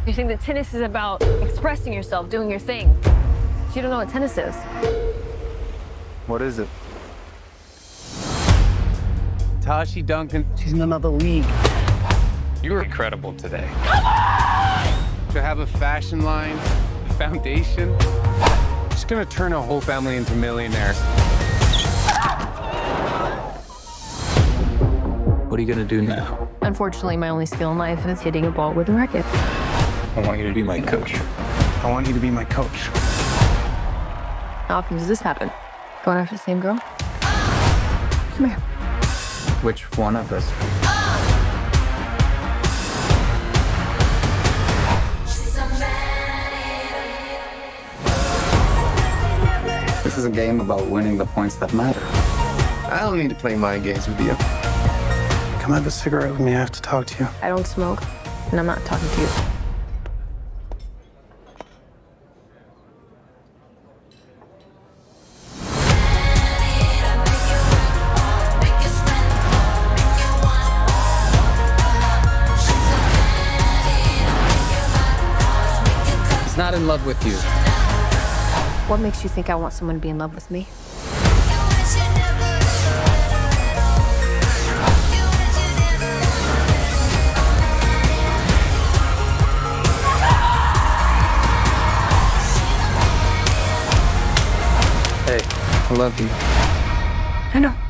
You think that tennis is about expressing yourself, doing your thing. But you don't know what tennis is. What is it? Tashi Duncan, she's in another league. You were incredible today. To have a fashion line, a foundation, she's gonna turn a whole family into millionaires. What are you gonna do now? Unfortunately, my only skill in life is hitting a ball with a racket. I want you to be my coach. I want you to be my coach. How often does this happen? Going after the same girl? Come here. Which one of us? This is a game about winning the points that matter. I don't need to play mind games with you. Come have a cigarette with me, I have to talk to you. I don't smoke, and I'm not talking to you. He's not in love with you. What makes you think I want someone to be in love with me? Hey, I love you. I know.